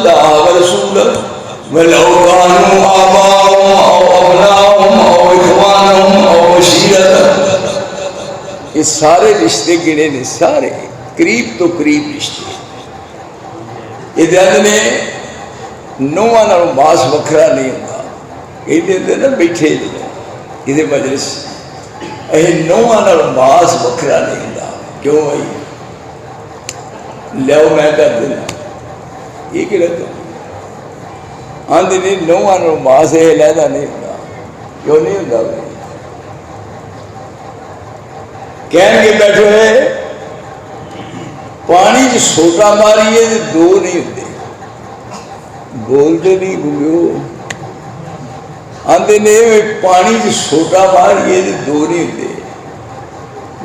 अल्लाह व रसूलहु वलौ कानू आबाहुम औ अबनाहुम औ इखवानुहुम औ अशीरतहुम। ये सारे रिश्ते गिने ने, सारे करीब तो करीब रिश्ते। ये कहते ने नौवां नालों मास वखरा नहीं होता। कहते ना बैठे ये मजलिस नौवां नालों मास वखरा नहीं होता। क्यों भाई लियाओ मैं कर देना, ये कि आंधी नहीं नौवां नालों मास ये लहदा नहीं होता। क्यों नहीं होता भाई? कहने बैठे हुए पानी च सोटा मारिए तो दो नहीं होते। बोलते नहीं गुंगो, आंदे ने पानी च सोटा मारिए तो दो नहीं होते।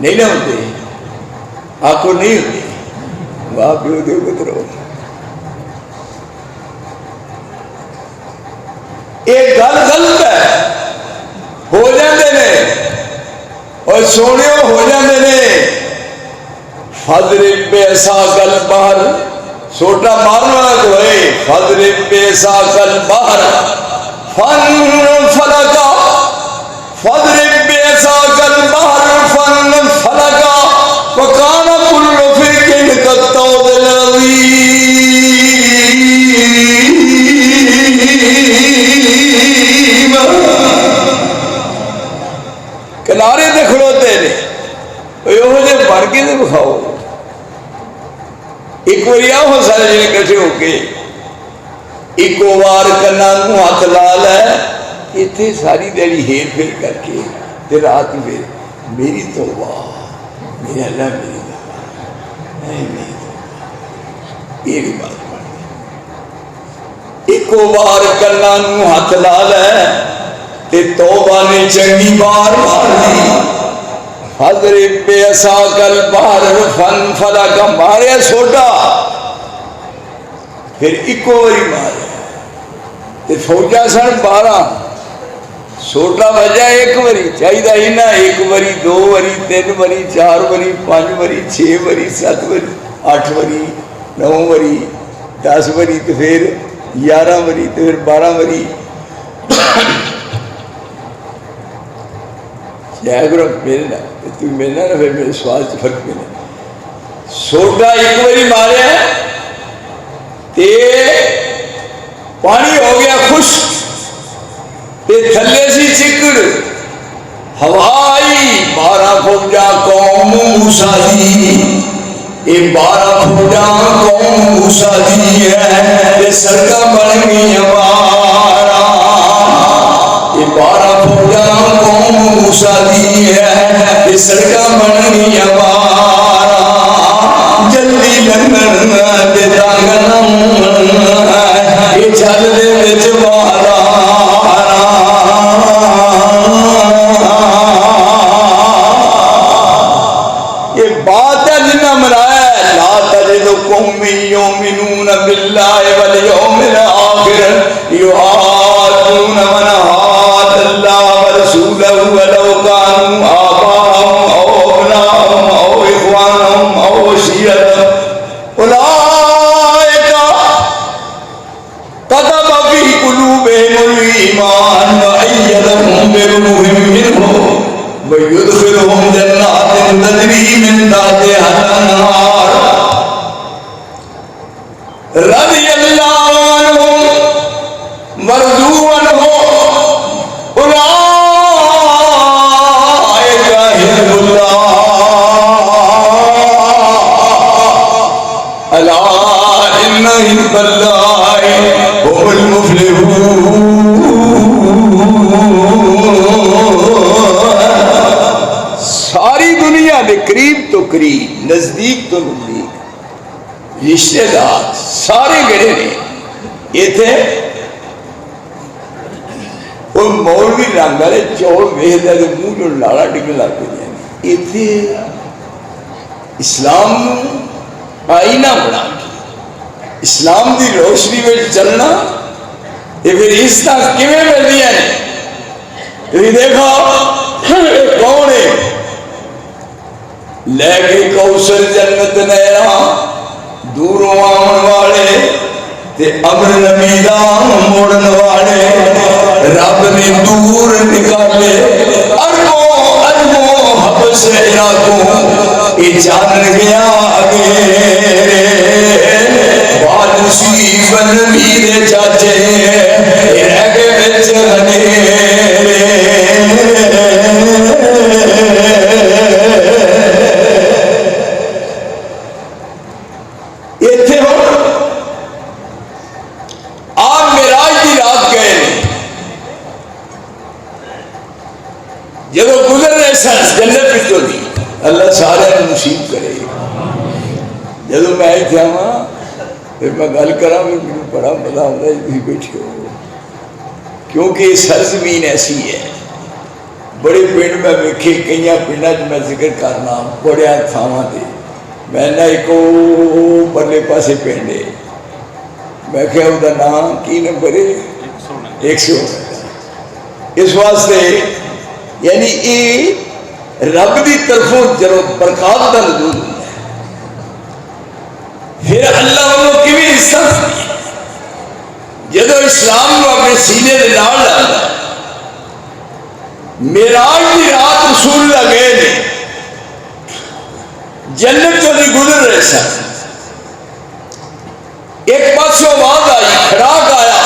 नहीं ना होते, आखो नहीं होते। वाह प्यो दे पुत्रो, एक गल गलत है, हो जाते ने और सोने हो जाते ने। फदरे पैसा कल बाहर सोटा मारना तो है। फदरे पैसा कल बाहर फन फलका, फदरे पैसा कल बाहर फन फलका वकाना कुल्लु फिरकिन कत्तौदिल अज़ीम। किनारे ते खड़ोते ने बन के तो विखाओ। एक बार आओ सारे जने कट्ठे होके एको बार कन्ना हाथ ला लै। इतने सारी दिहाड़ी हेर फेर करके ते रात में मेरी तौबा, मेरे अल्लाह मेरी तौबा, मेरी तौबा, ये भी बात बन गई। एको बार कन्ना हाथ ला लै ते तौबा ने चंगी बार मार दी। हजरे बेसा कल बाहर फन फला का मारे सोटा, फिर इको बारी मारे ते फौजा सन 12 सोटा बजा एक बारी चाहिए ही ना। एक बारी, दो बारी, 3 बारी, 4 बारी, 5 बारी, 6 बारी, 7 बारी, 8 बारी, 9 बारी, 10 बारी, तो फिर 11 बारी, तो फिर 12 बारी। मिलना तू मिलना ना, फिर मेरे स्वाद से फर्क मिले। सोटा एक बारी मारे ते पानी हो गया खुश्क ते थले सी चिकड़ हवाई 12 फौजा कौम मूसा दी। ये 12 फौजा कौम मूसा दी है ते सड़का बन गई हमारा। ये 12 फौजा कौम मूसा दी है ते सड़का बन गई हमारा। जल्दी लंघन ते दागन ये जल दे विच वारा। ये बात है जिन्ना मनाया ला तजिदु कौमी युमिनून बिल्लाहि वल यौमिल आखिर युआदून मन हादल्लाह व रसूलहु वलौ कानू आबाहुम औ अबनाहुम औ इखवानुहुम औ अशीरतहुम उलाइका कतब फी कुलूबिहिमुल ईमान व अय्यदहुम बिरूहिम मिन्हु व युदखिलुहुम जन्नातिन तजरी मिन तहतिहा अन-नहार रज़ियल्लाहु अन्हुम व रज़ू अन्हु उलाइका हिज़्बुल्लाह अला इन्ना हिज़्बल्लाहि हुमुल मुफ़्लिहून। सारी दुनिया के करीब तो करीब, नजदीक तो नजदीक रिश्तेदार सारे गड़े ने। इतने मौलवी रंग वाले चौल वेखदा ते मूँह चों लाला डिगन लग पैंदियां ने। इत्थे इस्लाम आईना बना के इस्लाम की रोशनी में चलना, ये फिर इज्जत किवें मिलदियां ने? तुसीं देखो कौन है लैके कौसर जन्नत नहरा दूरों आने वाले ते अमर नबीदा मोड़न वाले रब ने दूर निकाले अरबों अरबों हबस इराकों ये जान गया आगे वालसी बन वीरे चाचे रह गए बिच इत्थे हो आप मेराज की रात गए जो गुजर रहे सन जन्नत पिछों दी अल्लाह सारे नसीब करे जो मैं इतना वा फिर मैं गल करा फिर मैं बड़ा मजा आता है बैठे हो क्योंकि सरजमीन ऐसी है बड़े पिंड मैं वेखे कई पिंडा मैं जिक्र करना बड़िया थावां ते मैं ना एक परले पासे पिंड है मैं क्या उसका नाम की नंबर है 100 इस वास्ते यानी ये रब की तरफों जब बरकत का नजूल होता फिर अल्लाह वालों की भी इज्जत जो इस्लाम को अपने सीने के नाल लाता मेराज की रात रसूल गए ने जन्नत चो नहीं गुजर रहे सन एक पास आवाज आई खड़ाक आया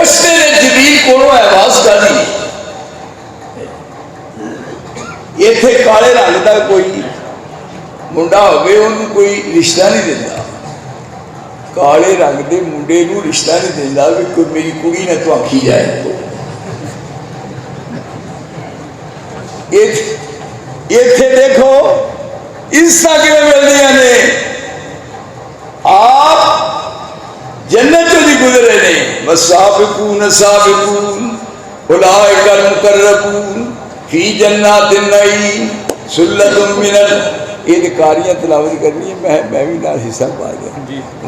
उसने ने जमीन को आवाज कर दी इतने काले रंग का कोई मुंडा होवे उन्होंने कोई रिश्ता नहीं देता काले रंग के मुंडे को रिश्ता नहीं देता भी कोई मेरी कुड़ी ने तो आखी जाए इतने देखो इज्जत किवें मिलदियां ने आप जन्नत चों दी गुजरे ने वसाबिकून साबिकून उलाइकल मुकर्रबून फी जन्नातिन नईम सुल्लतुम मिनल ये कारियां तिलावत करनी है मैं भी नाल हिस्सा पा गया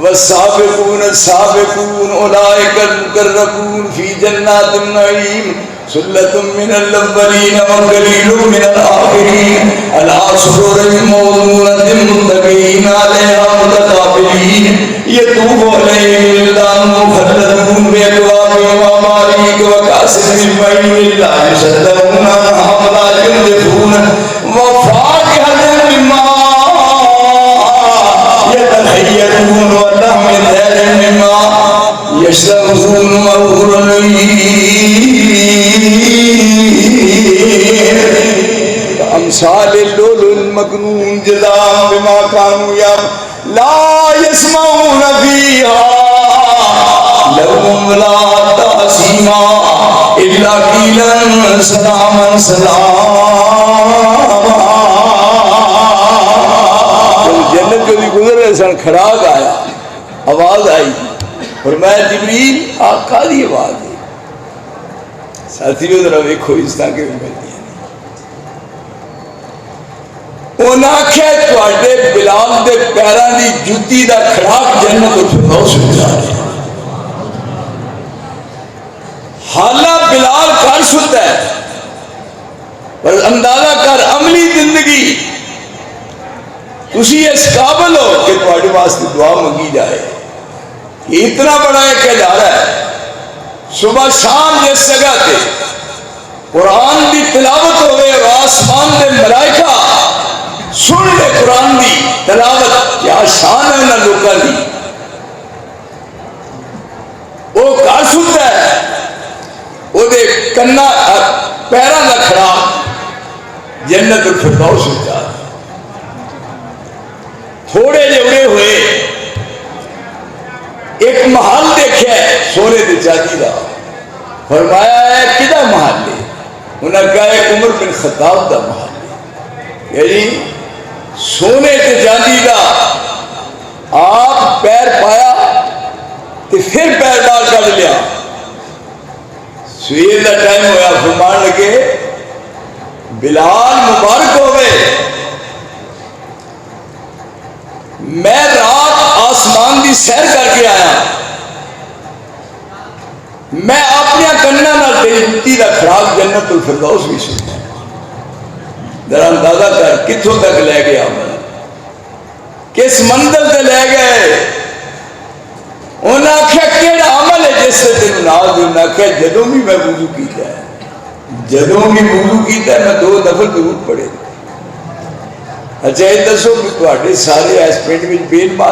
वसाबिकून साबिकून उलाइकल मुकर्रबून फी जन्नातिन नईम सुल्लतुम मिनल अव्वलीन व कलीलुम मिनल आखिरीन अला सुरूरिन मौदूनतिन मुत्तकीन अलैहा मुतकाबिलीन यतूबु अलैहिम विल्दान मुखल्लदून बिअकवाबिन व मारीक व कासिन मिन मईन ला यशद्दून हमला युनदून व फाकिहतिन मिम्मा यतखय्यरून व लहमिन दैरिन मिम्मा यशरबून महुरन अमसाल लुलुल मकनून जज़ाअन बिमा कानू या ला यस्मऊन फीहा लहुम ला तासीमा इल्ला कीलन सलामन सलामा जन्नत जो गुजर रहे सन खड़ाक आया आवाज आई और मैं जिब्रील आका दी आवाज है साथियों जरा वेखो इस तरह के मिलती है उन्हें आख्या तुहाडे बिलाल दे पैरों की जुत्ती का खड़ाक जन्नत फिरदौस विच आ रहा हाला बिलाल कर सुता है पर अंदाजा कर अमली जिंदगी तुसी इस काबिल हो कि तुहाडे वास्ते दुआ मंगी जाए इतना बड़ा एक इदारा है सुबह शाम जिस जगह पे कुरान की तिलावत होवे और आसमान के मलाइका सुन ले कुरान की तिलावत क्या शान है उन्होंने लोगों की वो घर सुनता है वो कन्ना पैरों का खड़ा जन्नत फिरदौस विच आ थोड़े जेवड़े हुए एक महल देखा सोने की चांदी का फरमाया है किदा महल है उन्हें कहा उमर बिन खत्ताब का महल है यानी सोने के चांदी का आप पैर पाया तो फिर पैर बाहर कढ़ लिया सवेर का टाइम होया फरमान लगे बिलाल मुबारक होवे मैं रात आसमान की सैर करके आया मैं अपने कन्ना जुत्ती का खराब जन्नतुल फिरदौस भी सुना जरा अंदाजा कर कितों तक ले गया मैं किस मंजिल से ले गए मैं आख्या जदों भी मैं वुजू किया है, जदों भी वुजू किया मैं 2 दफल जरूर पढ़े। अच्छा ये दसो कि तुहाडे सारे इस पिंड विच बेनमाज